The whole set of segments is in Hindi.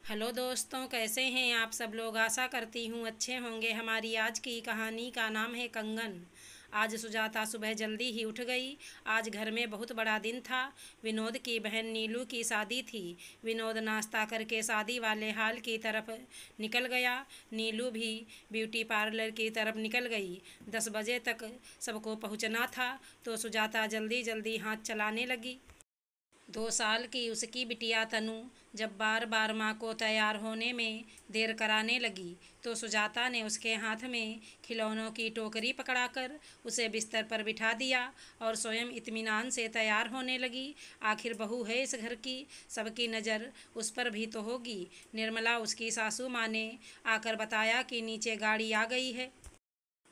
हेलो दोस्तों, कैसे हैं आप सब लोग। आशा करती हूँ अच्छे होंगे। हमारी आज की कहानी का नाम है कंगन। आज सुजाता सुबह जल्दी ही उठ गई। आज घर में बहुत बड़ा दिन था। विनोद की बहन नीलू की शादी थी। विनोद नाश्ता करके शादी वाले हाल की तरफ निकल गया। नीलू भी ब्यूटी पार्लर की तरफ निकल गई। 10 बजे तक सबको पहुँचना था, तो सुजाता जल्दी जल्दी हाथ चलाने लगी। 2 साल की उसकी बिटिया तनु जब बार बार माँ को तैयार होने में देर कराने लगी, तो सुजाता ने उसके हाथ में खिलौनों की टोकरी पकड़ाकर उसे बिस्तर पर बिठा दिया और स्वयं इत्मीनान से तैयार होने लगी। आखिर बहू है इस घर की, सबकी नज़र उस पर भी तो होगी। निर्मला, उसकी सासू माँ ने आकर बताया कि नीचे गाड़ी आ गई है,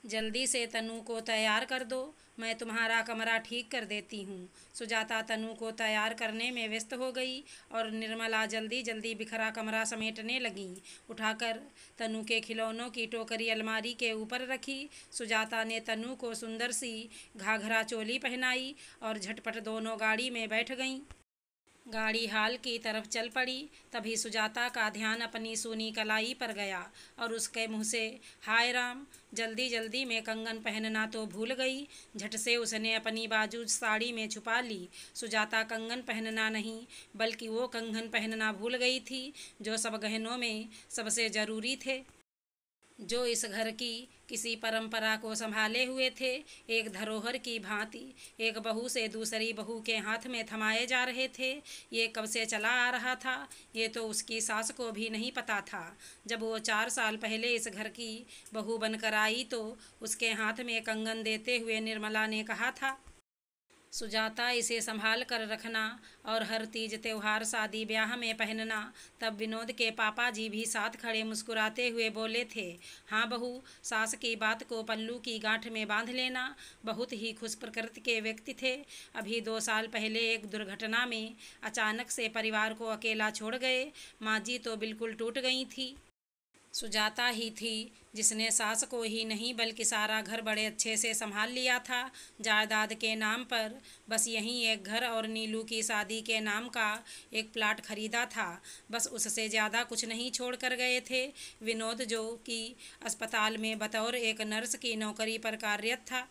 जल्दी से तनु को तैयार कर दो, मैं तुम्हारा कमरा ठीक कर देती हूँ। सुजाता तनु को तैयार करने में व्यस्त हो गई और निर्मला जल्दी जल्दी बिखरा कमरा समेटने लगी। उठाकर तनु के खिलौनों की टोकरी अलमारी के ऊपर रखी। सुजाता ने तनु को सुंदर सी घाघरा चोली पहनाई और झटपट दोनों गाड़ी में बैठ गईं। गाड़ी हाल की तरफ चल पड़ी। तभी सुजाता का ध्यान अपनी सूनी कलाई पर गया और उसके मुंह से हाय राम, जल्दी जल्दी में कंगन पहनना तो भूल गई। झट से उसने अपनी बाजू साड़ी में छुपा ली। सुजाता कंगन पहनना नहीं, बल्कि वो कंगन पहनना भूल गई थी जो सब गहनों में सबसे ज़रूरी थे, जो इस घर की किसी परंपरा को संभाले हुए थे। एक धरोहर की भांति एक बहू से दूसरी बहू के हाथ में थमाए जा रहे थे। ये कब से चला आ रहा था, ये तो उसकी सास को भी नहीं पता था। जब वो 4 साल पहले इस घर की बहू बनकर आई, तो उसके हाथ में कंगन देते हुए निर्मला ने कहा था, सुजाता, इसे संभाल कर रखना और हर तीज त्योहार शादी ब्याह में पहनना। तब विनोद के पापा जी भी साथ खड़े मुस्कुराते हुए बोले थे, हाँ बहू, सास की बात को पल्लू की गांठ में बांध लेना। बहुत ही खुश प्रकृति के व्यक्ति थे। अभी 2 साल पहले एक दुर्घटना में अचानक से परिवार को अकेला छोड़ गए। माँ जी तो बिल्कुल टूट गई थी। सुजाता ही थी जिसने सास को ही नहीं बल्कि सारा घर बड़े अच्छे से संभाल लिया था। जायदाद के नाम पर बस यहीं एक घर और नीलू की शादी के नाम का एक प्लाट खरीदा था, बस उससे ज़्यादा कुछ नहीं छोड़ कर गए थे। विनोद, जो कि अस्पताल में बतौर एक नर्स की नौकरी पर कार्यरत था।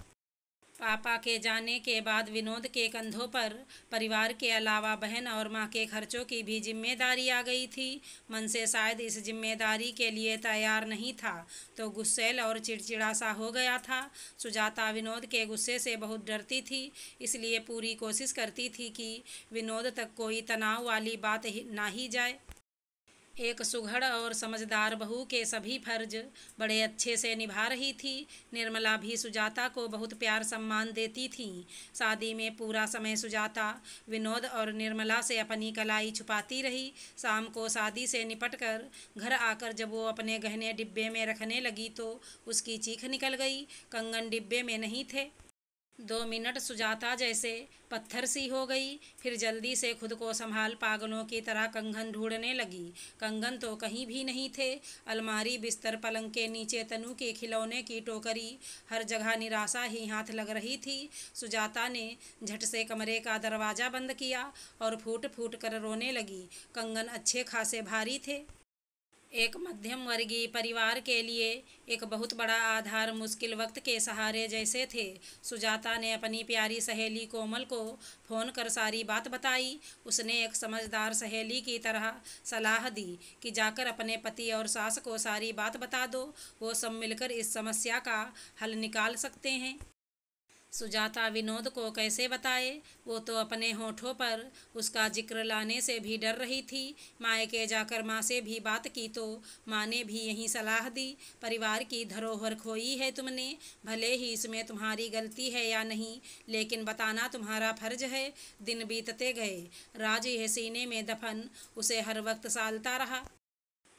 पापा के जाने के बाद विनोद के कंधों पर परिवार के अलावा बहन और माँ के खर्चों की भी जिम्मेदारी आ गई थी। मन से शायद इस जिम्मेदारी के लिए तैयार नहीं था, तो गुस्सैल और चिड़चिड़ा सा हो गया था। सुजाता विनोद के गुस्से से बहुत डरती थी, इसलिए पूरी कोशिश करती थी कि विनोद तक कोई तनाव वाली बात ना ही जाए। एक सुघड़ और समझदार बहू के सभी फर्ज बड़े अच्छे से निभा रही थी। निर्मला भी सुजाता को बहुत प्यार सम्मान देती थी। शादी में पूरा समय सुजाता विनोद और निर्मला से अपनी कलाई छुपाती रही। शाम को शादी से निपट कर घर आकर जब वो अपने गहने डिब्बे में रखने लगी, तो उसकी चीख निकल गई। कंगन डिब्बे में नहीं थे। 2 मिनट सुजाता जैसे पत्थर सी हो गई, फिर जल्दी से खुद को संभाल पागलों की तरह कंगन ढूंढने लगी। कंगन तो कहीं भी नहीं थे। अलमारी, बिस्तर, पलंग के नीचे, तनु के खिलौने की टोकरी, हर जगह निराशा ही हाथ लग रही थी। सुजाता ने झट से कमरे का दरवाज़ा बंद किया और फूट फूट कर रोने लगी। कंगन अच्छे खासे भारी थे। एक मध्यम वर्गीय परिवार के लिए एक बहुत बड़ा आधार मुश्किल वक्त के सहारे जैसे थे। सुजाता ने अपनी प्यारी सहेली कोमल को फ़ोन कर सारी बात बताई। उसने एक समझदार सहेली की तरह सलाह दी कि जाकर अपने पति और सास को सारी बात बता दो, वो सब मिलकर इस समस्या का हल निकाल सकते हैं। सुजाता विनोद को कैसे बताए, वो तो अपने होठों पर उसका जिक्र लाने से भी डर रही थी। मायके जाकर माँ से भी बात की तो माँ ने भी यही सलाह दी, परिवार की धरोहर खोई है तुमने, भले ही इसमें तुम्हारी गलती है या नहीं, लेकिन बताना तुम्हारा फर्ज है। दिन बीतते गए, राज यह सीने में दफन उसे हर वक्त सालता रहा।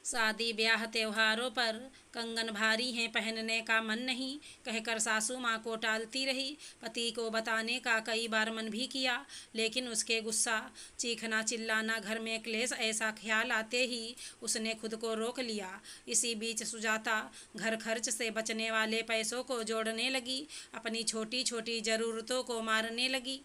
शादी ब्याह त्योहारों पर कंगन भारी हैं, पहनने का मन नहीं कहकर सासू माँ को टालती रही। पति को बताने का कई बार मन भी किया, लेकिन उसके गुस्सा, चीखना, चिल्लाना, घर में क्लेश, ऐसा ख्याल आते ही उसने खुद को रोक लिया। इसी बीच सुजाता घर खर्च से बचने वाले पैसों को जोड़ने लगी, अपनी छोटी छोटी ज़रूरतों को मारने लगी।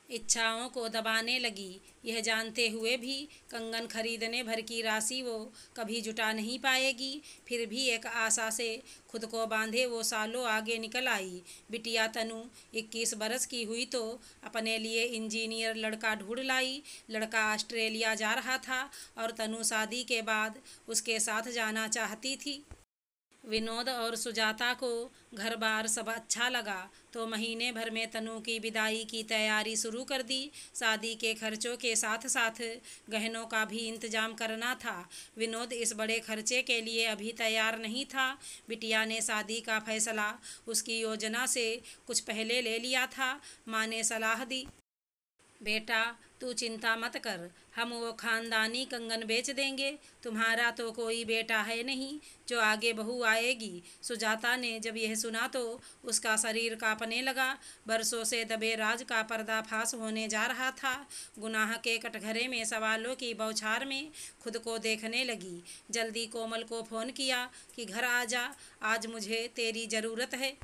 इच्छाओं को दबाने लगी। यह जानते हुए भी कंगन खरीदने भर की राशि वो कभी जुटा नहीं पाएगी। फिर भी एक आशा से खुद को बांधे वो सालों आगे निकल आई। बिटिया तनु 21 बरस की हुई तो अपने लिए इंजीनियर लड़का ढूंढ लाई। लड़का ऑस्ट्रेलिया जा रहा था और तनु शादी के बाद उसके साथ जाना चाहती थी। विनोद और सुजाता को घर बार सब अच्छा लगा तो महीने भर में तनु की विदाई की तैयारी शुरू कर दी। शादी के खर्चों के साथ साथ गहनों का भी इंतजाम करना था। विनोद इस बड़े खर्चे के लिए अभी तैयार नहीं था। बिटिया ने शादी का फैसला उसकी योजना से कुछ पहले ले लिया था। माँ ने सलाह दी, बेटा तू चिंता मत कर, हम वो खानदानी कंगन बेच देंगे। तुम्हारा तो कोई बेटा है नहीं जो आगे बहू आएगी। सुजाता ने जब यह सुना तो उसका शरीर कांपने लगा। बरसों से दबे राज का पर्दाफाश होने जा रहा था। गुनाह के कटघरे में सवालों की बौछार में खुद को देखने लगी। जल्दी कोमल को फ़ोन किया कि घर आ जा, आज मुझे तेरी ज़रूरत है।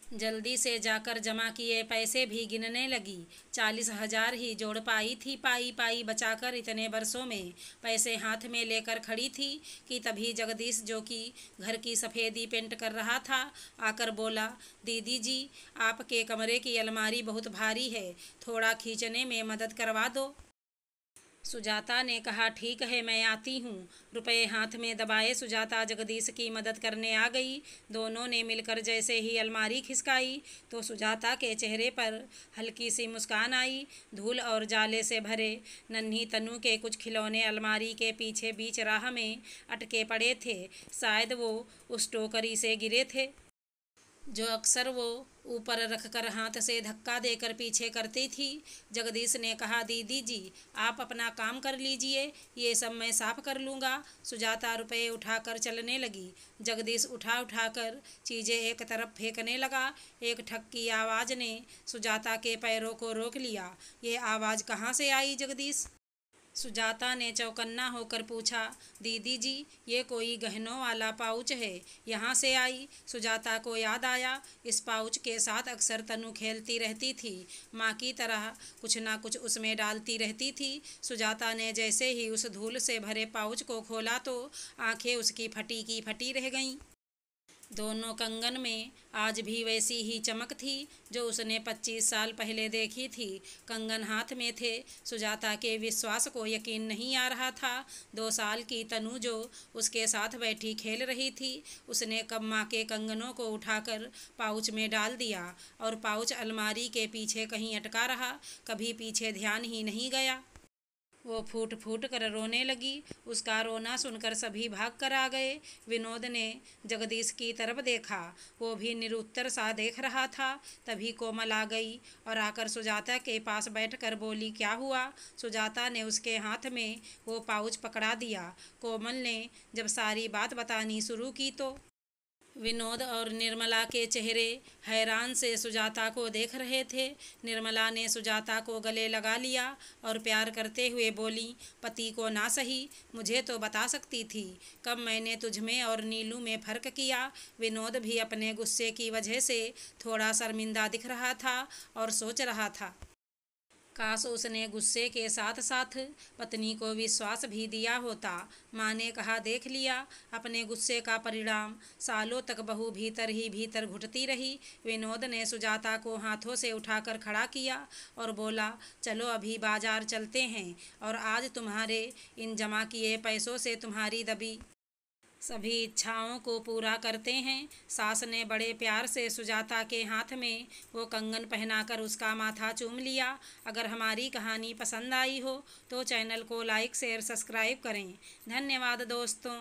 जल्दी से जाकर जमा किए पैसे भी गिनने लगी। 40,000 ही जोड़ पाई थी, पाई बचाकर इतने बरसों में। पैसे हाथ में लेकर खड़ी थी कि तभी जगदीश, जो कि घर की सफ़ेदी पेंट कर रहा था, आकर बोला, दीदी जी आपके कमरे की अलमारी बहुत भारी है, थोड़ा खींचने में मदद करवा दो। सुजाता ने कहा, ठीक है मैं आती हूँ। रुपए हाथ में दबाए सुजाता जगदीश की मदद करने आ गई। दोनों ने मिलकर जैसे ही अलमारी खिसकाई तो सुजाता के चेहरे पर हल्की सी मुस्कान आई। धूल और जाले से भरे नन्ही तनु के कुछ खिलौने अलमारी के पीछे बीच राह में अटके पड़े थे। शायद वो उस टोकरी से गिरे थे जो अक्सर वो ऊपर रखकर हाथ से धक्का देकर पीछे करती थी। जगदीश ने कहा, दीदी जी आप अपना काम कर लीजिए, ये सब मैं साफ कर लूँगा। सुजाता रुपए उठाकर चलने लगी। जगदीश उठाकर चीज़ें एक तरफ फेंकने लगा। एक ठक की आवाज़ ने सुजाता के पैरों को रोक लिया। ये आवाज़ कहाँ से आई जगदीश? सुजाता ने चौकन्ना होकर पूछा, दीदी जी ये कोई गहनों वाला पाउच है, यहाँ से आई। सुजाता को याद आया, इस पाउच के साथ अक्सर तनु खेलती रहती थी, माँ की तरह कुछ ना कुछ उसमें डालती रहती थी। सुजाता ने जैसे ही उस धूल से भरे पाउच को खोला तो आंखें उसकी फटी की फटी रह गईं। दोनों कंगन में आज भी वैसी ही चमक थी जो उसने 25 साल पहले देखी थी। कंगन हाथ में थे। सुजाता के विश्वास को यकीन नहीं आ रहा था। 2 साल की तनु जो उसके साथ बैठी खेल रही थी, उसने कब माँ के कंगनों को उठाकर पाउच में डाल दिया और पाउच अलमारी के पीछे कहीं अटका रहा। कभी पीछे ध्यान ही नहीं गया। वो फूट फूट कर रोने लगी। उसका रोना सुनकर सभी भाग कर आ गए। विनोद ने जगदीश की तरफ देखा, वो भी निरुत्तर सा देख रहा था। तभी कोमल आ गई और आकर सुजाता के पास बैठकर बोली, क्या हुआ? सुजाता ने उसके हाथ में वो पाउच पकड़ा दिया। कोमल ने जब सारी बात बतानी शुरू की तो विनोद और निर्मला के चेहरे हैरान से सुजाता को देख रहे थे। निर्मला ने सुजाता को गले लगा लिया और प्यार करते हुए बोली, पति को ना सही मुझे तो बता सकती थी, कब मैंने तुझमें और नीलू में फ़र्क किया। विनोद भी अपने गुस्से की वजह से थोड़ा शर्मिंदा दिख रहा था और सोच रहा था, काश उसने गुस्से के साथ साथ पत्नी को विश्वास भी दिया होता। माँ ने कहा, देख लिया अपने गुस्से का परिणाम। सालों तक बहू भीतर ही भीतर घुटती रही। विनोद ने सुजाता को हाथों से उठाकर खड़ा किया और बोला, चलो अभी बाजार चलते हैं और आज तुम्हारे इन जमा किए पैसों से तुम्हारी दबी सभी इच्छाओं को पूरा करते हैं। सास ने बड़े प्यार से सुजाता के हाथ में वो कंगन पहनाकर उसका माथा चूम लिया। अगर हमारी कहानी पसंद आई हो तो चैनल को लाइक शेयर सब्सक्राइब करें। धन्यवाद दोस्तों।